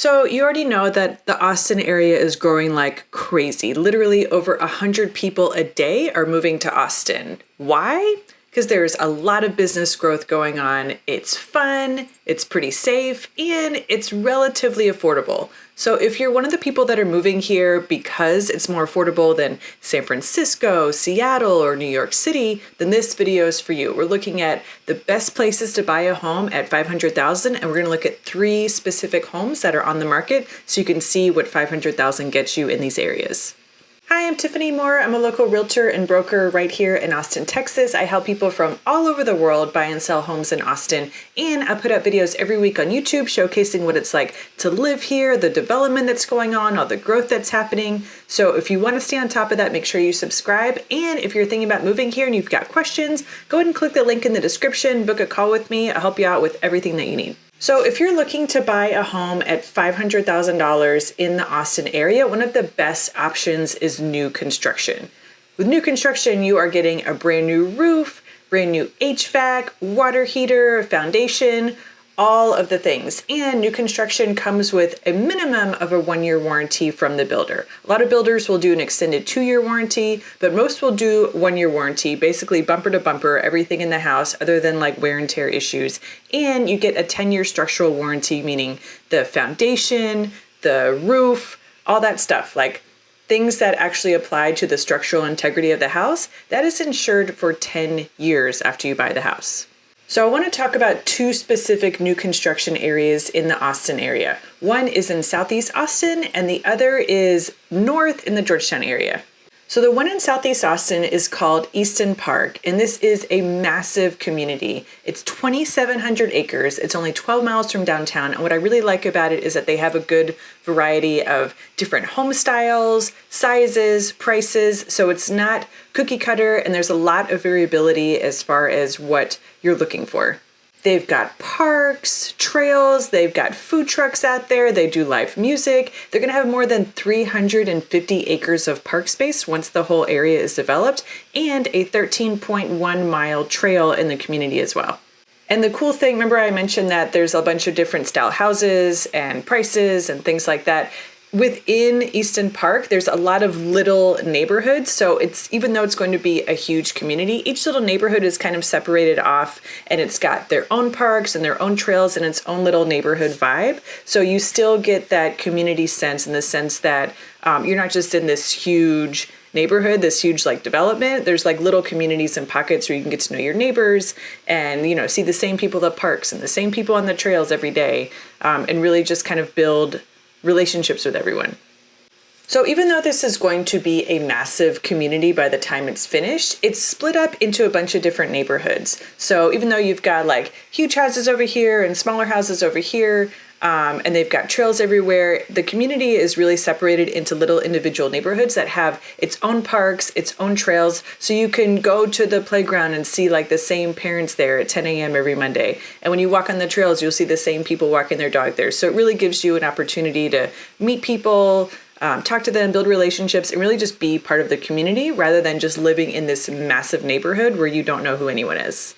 So you already know that the Austin area is growing like crazy. Literally over 100 people a day are moving to Austin. Why? Because there's a lot of business growth going on. It's fun, it's pretty safe, and it's relatively affordable. So if you're one of the people that are moving here because it's more affordable than San Francisco, Seattle, or New York City, then this video is for you. We're looking at the best places to buy a home at $500,000, and we're going to look at 3 specific homes that are on the market so you can see what $500,000 gets you in these areas. Hi, I'm Tiffany Moore. I'm a local realtor and broker right here in Austin, Texas. I help people from all over the world buy and sell homes in Austin, and I put out videos every week on YouTube showcasing what it's like to live here, the development that's going on, all the growth that's happening. So if you want to stay on top of that, make sure you subscribe. And if you're thinking about moving here and you've got questions, go ahead and click the link in the description, book a call with me. I'll help you out with everything that you need. So if you're looking to buy a home at $500,000 in the Austin area, one of the best options is new construction. With new construction, you are getting a brand new roof, brand new HVAC, water heater, foundation, all of the things. And new construction comes with a minimum of a 1-year warranty from the builder. A lot of builders will do an extended 2-year warranty, but most will do 1-year warranty, basically bumper to bumper, everything in the house other than like wear and tear issues. And you get a 10-year structural warranty, meaning the foundation, the roof, all that stuff, like things that actually apply to the structural integrity of the house, that is insured for 10 years after you buy the house. So I want to talk about 2 specific new construction areas in the Austin area. One is in Southeast Austin and the other is north in the Georgetown area. So the one in Southeast Austin is called Easton Park, and this is a massive community. It's 2,700 acres. It's only 12 miles from downtown. And what I really like about it is that they have a good variety of different home styles, sizes, prices. So it's not cookie cutter, and there's a lot of variability as far as what you're looking for. They've got parks, trails, they've got food trucks out there, they do live music. They're gonna have more than 350 acres of park space once the whole area is developed, and a 13.1 mile trail in the community as well. And the cool thing, remember I mentioned that there's a bunch of different style houses and prices and things like that. Within Easton Park, there's a lot of little neighborhoods. So it's, even though it's going to be a huge community, each little neighborhood is kind of separated off, and it's got their own parks and their own trails and its own little neighborhood vibe. So you still get that community sense, in the sense that you're not just in this huge neighborhood, this huge like development. There's like little communities and pockets where you can get to know your neighbors and, you know, see the same people at parks and the same people on the trails every day, and really just kind of build relationships with everyone. So even though this is going to be a massive community by the time it's finished, it's split up into a bunch of different neighborhoods. So even though you've got like huge houses over here and smaller houses over here, and they've got trails everywhere, the community is really separated into little individual neighborhoods that have its own parks, its own trails. So you can go to the playground and see like the same parents there at 10 a.m. every Monday. And when you walk on the trails, you'll see the same people walking their dog there. So it really gives you an opportunity to meet people, talk to them, build relationships, and really just be part of the community rather than just living in this massive neighborhood where you don't know who anyone is.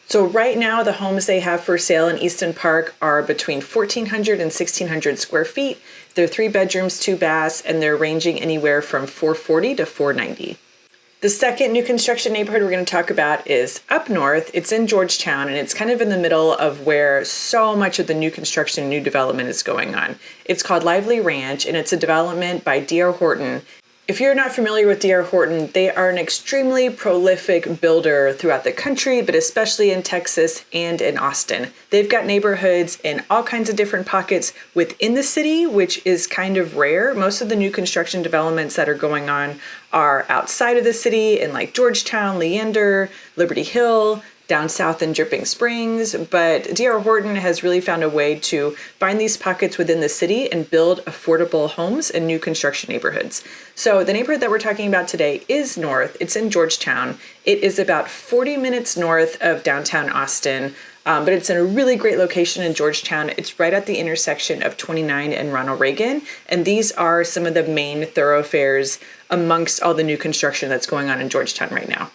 So right now, the homes they have for sale in Easton Park are between 1,400 and 1,600 square feet. They're 3 bedrooms, 2 baths, and they're ranging anywhere from $440 to $490. The second new construction neighborhood we're going to talk about is up north. It's in Georgetown, and it's kind of in the middle of where so much of the new construction and new development is going on. It's called Lively Ranch, and it's a development by D.R. Horton. If you're not familiar with D.R. Horton, they are an extremely prolific builder throughout the country, but especially in Texas and in Austin. They've got neighborhoods in all kinds of different pockets within the city, which is kind of rare. Most of the new construction developments that are going on are outside of the city in like Georgetown, Leander, Liberty Hill, down south in Dripping Springs, but D.R. Horton has really found a way to find these pockets within the city and build affordable homes and new construction neighborhoods. So the neighborhood that we're talking about today is north. It's in Georgetown. It is about 40 minutes north of downtown Austin, but it's in a really great location in Georgetown. It's right at the intersection of 29 and Ronald Reagan, and these are some of the main thoroughfares amongst all the new construction that's going on in Georgetown right now.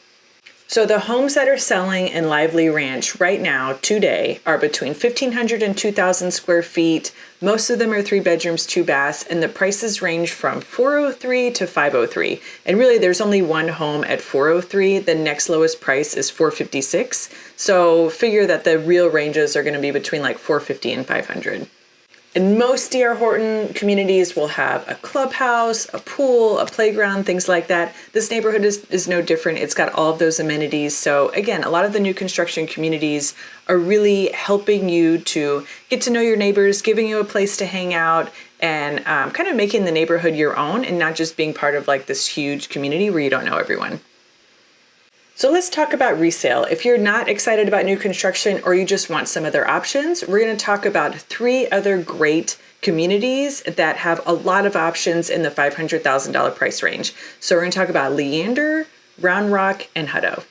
So the homes that are selling in Lively Ranch right now, today, are between 1,500 and 2,000 square feet. Most of them are 3 bedrooms, 2 baths, and the prices range from 403 to 503. And really, there's only one home at 403. The next lowest price is 456. So figure that the real ranges are going to be between like 450 and 500. And most D.R. Horton communities will have a clubhouse, a pool, a playground, things like that. This neighborhood is no different. It's got all of those amenities. So again, a lot of the new construction communities are really helping you to get to know your neighbors, giving you a place to hang out, and kind of making the neighborhood your own and not just being part of like this huge community where you don't know everyone. So let's talk about resale. If you're not excited about new construction or you just want some other options, we're going to talk about 3 other great communities that have a lot of options in the $500,000 price range. So we're going to talk about Leander, Round Rock, and Hutto.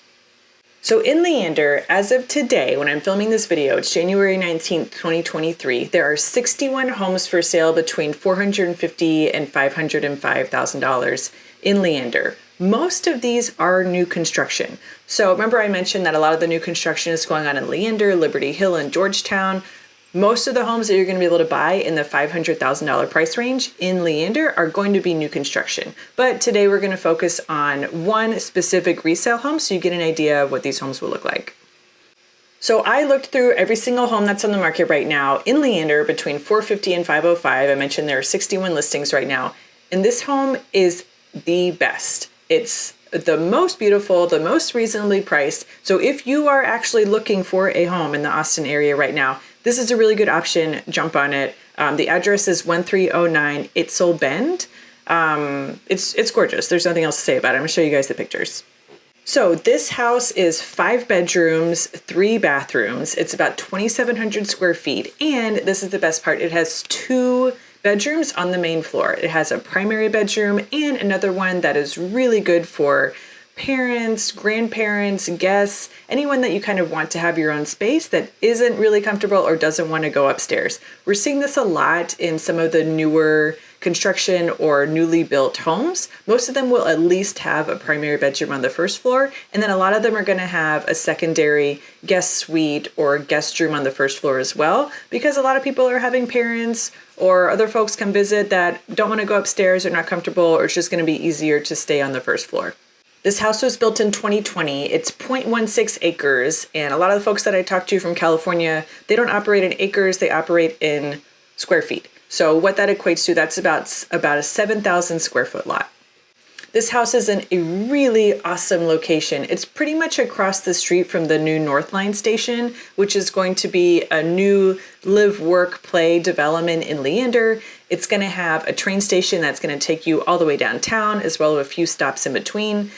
So in Leander, as of today, when I'm filming this video, it's January 19th, 2023, there are 61 homes for sale between $450,000 and $505,000 in Leander. Most of these are new construction. So remember I mentioned that a lot of the new construction is going on in Leander, Liberty Hill, and Georgetown. Most of the homes that you're going to be able to buy in the $500,000 price range in Leander are going to be new construction. But today we're going to focus on one specific resale home so you get an idea of what these homes will look like. So I looked through every single home that's on the market right now in Leander between 450 and 505. I mentioned there are 61 listings right now. And this home is the best. It's the most beautiful, the most reasonably priced. So if you are actually looking for a home in the Austin area right now, this is a really good option. Jump on it. The address is 1309 Itzel Bend. It's gorgeous. There's nothing else to say about it. I'm gonna show you guys the pictures. So this house is 5 bedrooms, 3 bathrooms. It's about 2,700 square feet. And this is the best part. It has 2 bedrooms on the main floor. It has a primary bedroom and another one that is really good for parents, grandparents, guests, anyone that you kind of want to have your own space that isn't really comfortable or doesn't want to go upstairs. We're seeing this a lot in some of the newer construction or newly built homes. Most of them will at least have a primary bedroom on the first floor, and then a lot of them are going to have a secondary guest suite or guest room on the first floor as well, because a lot of people are having parents or other folks come visit that don't want to go upstairs or not comfortable, or it's just going to be easier to stay on the first floor. This house was built in 2020. It's 0.16 acres, and a lot of the folks that I talked to from California, they don't operate in acres, they operate in square feet. So what that equates to, that's about a 7,000 square foot lot. This house is in a really awesome location. It's pretty much across the street from the new North Line station, which is going to be a new live, work, play development in Leander. It's going to have a train station that's going to take you all the way downtown, as well as a few stops in between.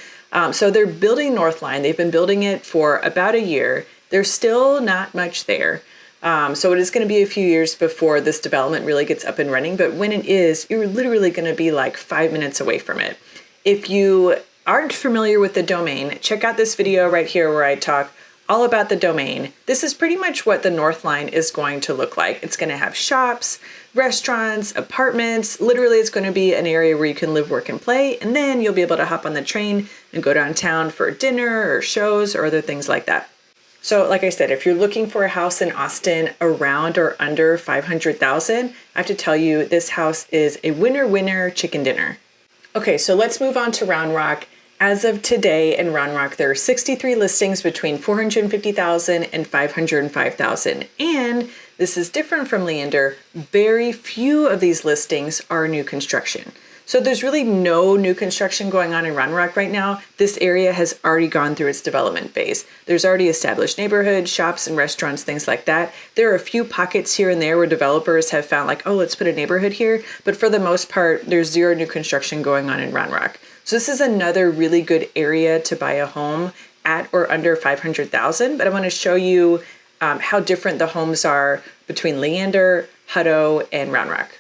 So they're building North Line. They've been building it for about a year. There's still not much there. So it is going to be a few years before this development really gets up and running. But when it is, you're literally going to be like 5 minutes away from it. If you aren't familiar with the domain, check out this video right here where I talk all about the domain. This is pretty much what the North Line is going to look like. It's going to have shops, restaurants, apartments. Literally, it's going to be an area where you can live, work, and play. And then you'll be able to hop on the train and go downtown for dinner or shows or other things like that. So like I said, if you're looking for a house in Austin around or under $500,000, I have to tell you this house is a winner chicken dinner. Okay, so let's move on to Round Rock. As of today in Round Rock, there are 63 listings between $450,000 and $505,000. And this is different from Leander. Very few of these listings are new construction. So there's really no new construction going on in Round Rock right now. This area has already gone through its development phase. There's already established neighborhoods, shops and restaurants, things like that. There are a few pockets here and there where developers have found like, oh, let's put a neighborhood here. But for the most part, there's zero new construction going on in Round Rock. So this is another really good area to buy a home at or under $500,000. But I want to show you how different the homes are between Leander, Hutto, and Round Rock.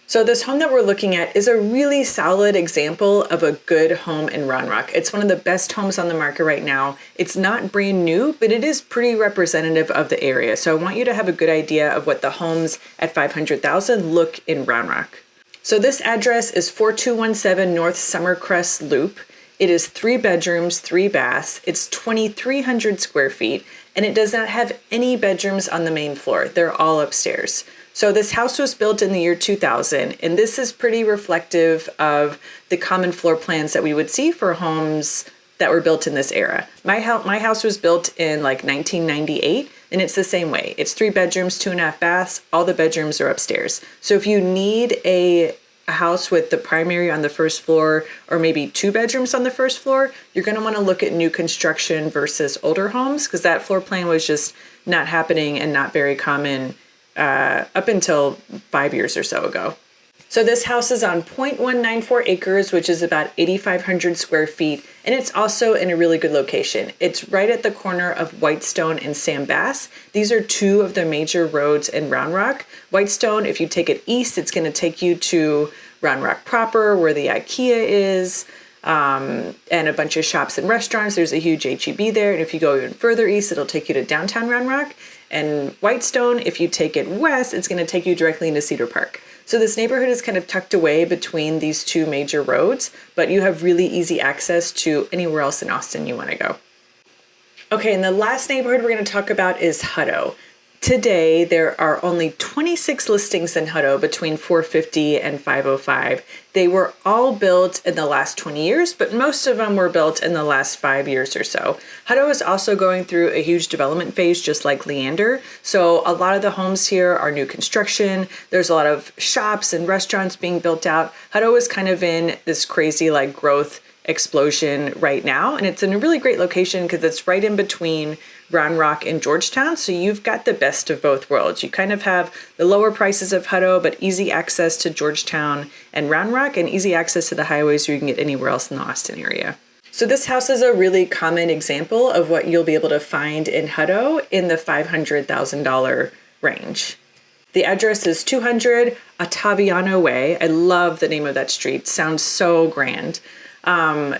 So this home that we're looking at is a really solid example of a good home in Round Rock. It's one of the best homes on the market right now. It's not brand new, but it is pretty representative of the area. So I want you to have a good idea of what the homes at $500,000 look in Round Rock. So this address is 4217 North Summercrest Loop. It is 3 bedrooms, 3 baths. It's 2,300 square feet, and it does not have any bedrooms on the main floor. They're all upstairs. So this house was built in the year 2000, and this is pretty reflective of the common floor plans that we would see for homes that were built in this era. My house was built in like 1998, and it's the same way. It's 3 bedrooms, 2.5 baths. All the bedrooms are upstairs. So if you need a house with the primary on the first floor, or maybe 2 bedrooms on the first floor, you're going to want to look at new construction versus older homes, because that floor plan was just not happening and not very common up until 5 years or so ago. So this house is on 0.194 acres, which is about 8,500 square feet, and it's also in a really good location. It's right at the corner of Whitestone and Sam Bass. These are 2 of the major roads in Round Rock. Whitestone, if you take it east, it's going to take you to Round Rock proper, where the IKEA is, and a bunch of shops and restaurants. There's a huge H-E-B there, and if you go even further east, it'll take you to downtown Round Rock. And Whitestone, if you take it west, it's going to take you directly into Cedar Park. So this neighborhood is kind of tucked away between these 2 major roads, but you have really easy access to anywhere else in Austin you want to go. Okay, and the last neighborhood we're going to talk about is Hutto. Today, there are only 26 listings in Hutto between 450 and 505. They were all built in the last 20 years, but most of them were built in the last 5 years or so. Hutto is also going through a huge development phase, just like Leander. So a lot of the homes here are new construction. There's a lot of shops and restaurants being built out. Hutto is kind of in this crazy like growth explosion right now, and it's in a really great location because it's right in between Round Rock and Georgetown, so you've got the best of both worlds. You kind of have the lower prices of Hutto, but easy access to Georgetown and Round Rock, and easy access to the highways so you can get anywhere else in the Austin area. So this house is a really common example of what you'll be able to find in Hutto in the $500,000 range. The address is 200 Ottaviano Way. I love the name of that street. Sounds so grand.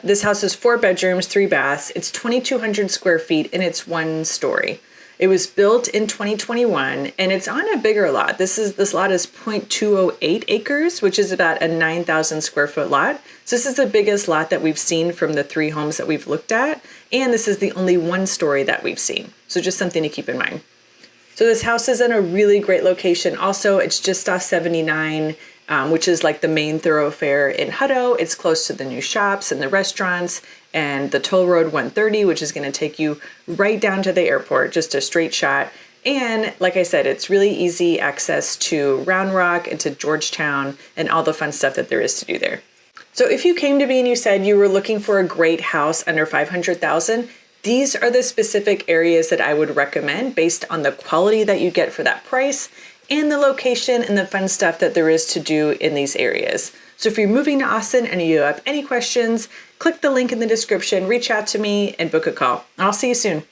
This house is 4 bedrooms, 3 baths. It's 2,200 square feet, and it's 1 story. It was built in 2021, and it's on a bigger lot. This lot is 0.208 acres, which is about a 9,000 square foot lot. So this is the biggest lot that we've seen from the 3 homes that we've looked at, and this is the only 1 story that we've seen. So just something to keep in mind. So this house is in a really great location. Also, it's just off 79, which is like the main thoroughfare in Hutto. It's close to the new shops and the restaurants and the toll road 130, which is going to take you right down to the airport, just a straight shot. And like I said, it's really easy access to Round Rock and to Georgetown and all the fun stuff that there is to do there. So if you came to me and you said you were looking for a great house under $500,000, these are the specific areas that I would recommend based on the quality that you get for that price and the location and the fun stuff that there is to do in these areas. So if you're moving to Austin and you have any questions, click the link in the description, reach out to me, and book a call. I'll see you soon.